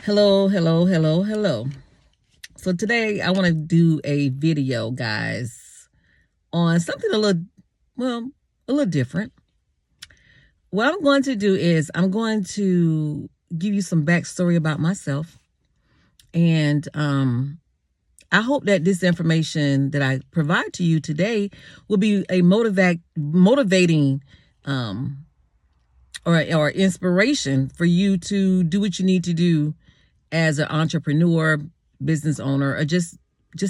Hello, hello, hello, hello. So today I want to do a video, guys, on something well, a little different. What I'm going to do is I'm going to give you some backstory about myself. And I hope that this information that I provide to you today will be a motivating or inspiration for you to do what you need to do as an entrepreneur, business owner, or just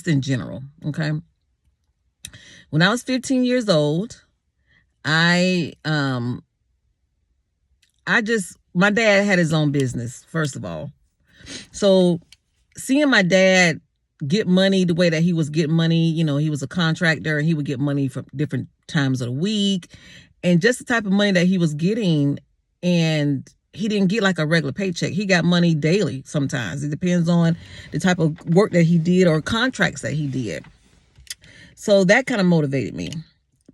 in general. Okay. When I was 15 years old, I my dad had his own business, first of all. So seeing my dad get money the way that he was getting money, he was a contractor and he would get money from different times of the week, and just the type of money that he was getting, and he didn't get like a regular paycheck. He got money daily sometimes. It depends on the type of work that he did or contracts that he did. So that kind of motivated me.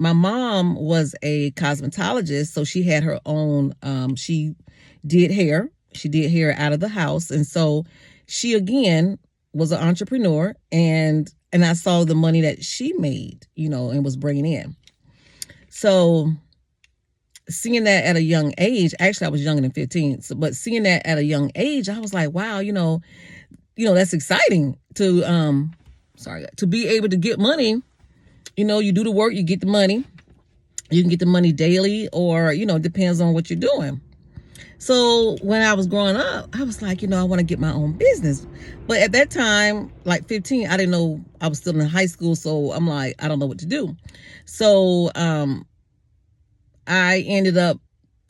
My mom was a cosmetologist, so she had her own, she did hair. She did hair out of the house. And so she, again, was an entrepreneur, and I saw the money that she made, and was bringing in. So seeing that at a young age, actually I was younger than 15, but seeing that at a young age, I was like, wow, that's exciting to be able to get money. You do the work, you get the money. You can get the money daily, or, it depends on what you're doing. So when I was growing up, I was like, I want to get my own business. But at that time, like 15, I didn't know. I was still in high school. So I'm like, I don't know what to do. So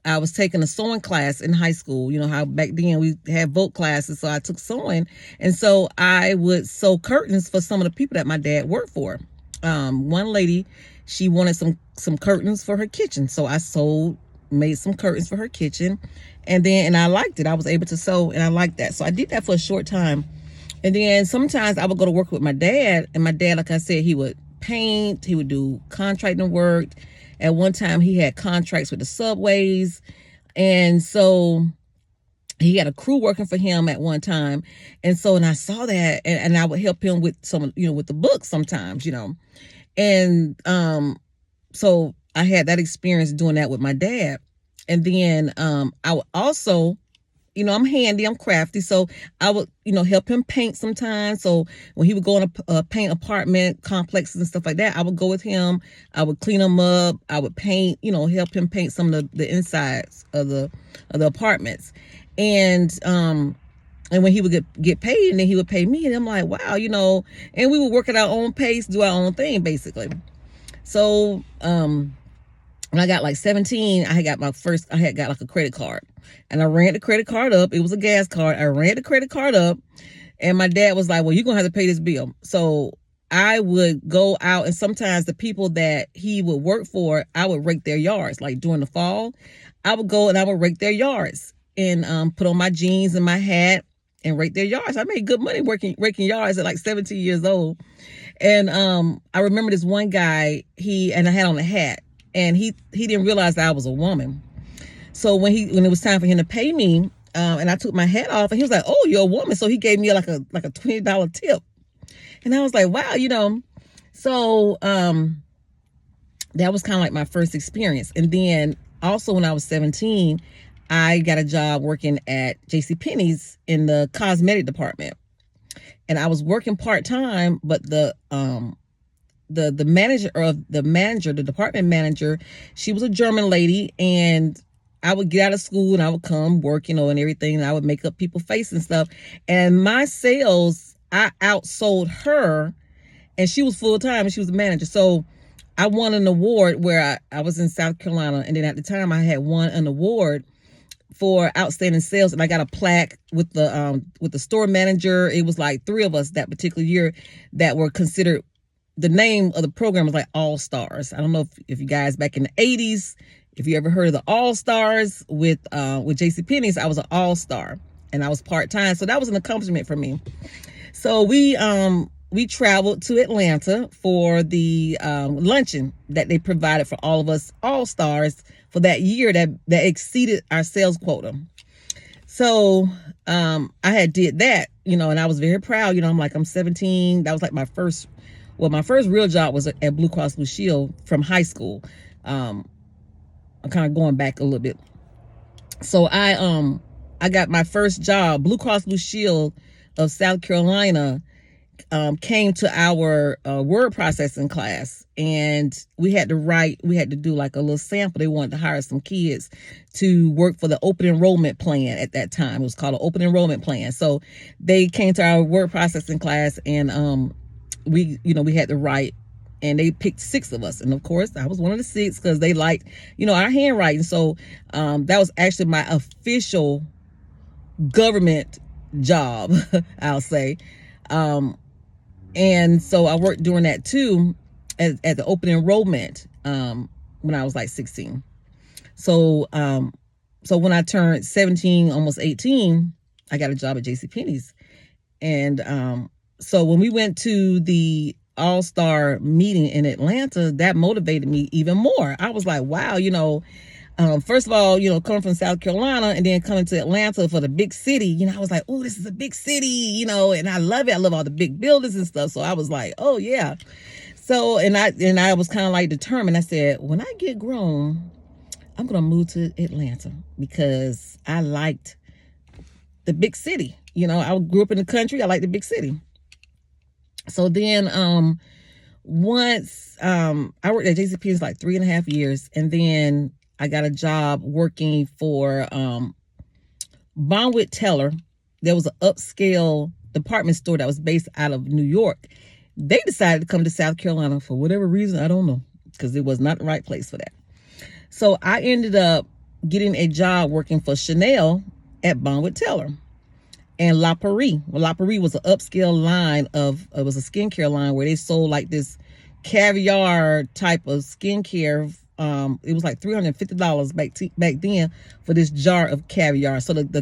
I was taking a sewing class in high school. You know how back then we had voc classes. So I took sewing. And so I would sew curtains for some of the people that my dad worked for. One lady, she wanted some curtains for her kitchen. So I made some curtains for her kitchen. And I liked it. I was able to sew, and I liked that. So I did that for a short time. And then sometimes I would go to work with my dad. And my dad, like I said, he would paint. He would do contracting work. At one time, he had contracts with the subways. And so he had a crew working for him at one time. And I saw that, and I would help him with with the books sometimes, And so I had that experience doing that with my dad. And then I would also, I'm handy, I'm crafty. So I would, help him paint sometimes. So when he would go in a paint apartment complexes and stuff like that, I would go with him. I would clean them up. I would paint, help him paint some of the insides of the apartments. And when he would get paid, and then he would pay me, and I'm like, wow, and we would work at our own pace, do our own thing, basically. So when I got like 17, I had got like a credit card, and I ran the credit card up. It was a gas card. I ran the credit card up, and my dad was like, well, you're going to have to pay this bill. So I would go out, and sometimes the people that he would work for, I would rake their yards. Like during the fall, I would go and I would rake their yards, and put on my jeans and my hat and rake their yards. I made good money raking yards at like 17 years old. And I remember this one guy, I had on a hat, and he didn't realize that I was a woman. So when it was time for him to pay me, and I took my hat off, and he was like, oh, you're a woman. So he gave me like a $20 tip. And I was like, wow, So that was kind of like my first experience. And then also when I was 17, I got a job working at JCPenney's in the cosmetic department. And I was working part-time, but the department manager, she was a German lady, and I would get out of school and I would come work, and everything, and I would make up people's face and stuff. And my sales, I outsold her, and she was full-time and she was a manager. So I won an award where I was in South Carolina, and then at the time I had won an award for outstanding sales, and I got a plaque with the store manager. It was like 3 of us that particular year that were considered. The name of the program was like All Stars. I don't know if you guys back in the 80s, if you ever heard of the All Stars with JCPenney's. I was an All Star, and I was part-time, so that was an accomplishment for me. So we traveled to Atlanta for the luncheon that they provided for all of us All Stars for that year that exceeded our sales quota. So I had did that, and I was very proud. I'm like, I'm 17. That was like my first real job was at Blue Cross Blue Shield from high school. I'm kind of going back a little bit. So I got my first job. Blue Cross Blue Shield of South Carolina came to our word processing class, and we had to do like a little sample. They wanted to hire some kids to work for the open enrollment plan at that time. It was called an open enrollment plan. So they came to our word processing class, and we had to write, and they picked 6 of us, and of course I was one of the 6 because they liked our handwriting. So that was actually my official government job, I'll say. And so I worked during that too at the open enrollment when I was like 16. So so when I turned 17, almost 18, I got a job at JCPenney's. And so when we went to the All-Star meeting in Atlanta, that motivated me even more. I was like, wow, first of all, coming from South Carolina and then coming to Atlanta for the big city, I was like, oh, this is a big city, and I love it. I love all the big buildings and stuff. So I was like, oh yeah. So, and I was kind of like determined. I said, when I get grown, I'm going to move to Atlanta because I liked the big city. I grew up in the country. I liked the big city. So then, once, I worked at JCPenney's like 3.5 years, and then I got a job working for Bonwit Teller. There was an upscale department store that was based out of New York. They decided to come to South Carolina for whatever reason. I don't know, because it was not the right place for that. So I ended up getting a job working for Chanel at Bonwit Teller and La Prairie. Well, La Prairie was an upscale line it was a skincare line where they sold like this caviar type of skincare. It was like $350 back then for this jar of caviar. So the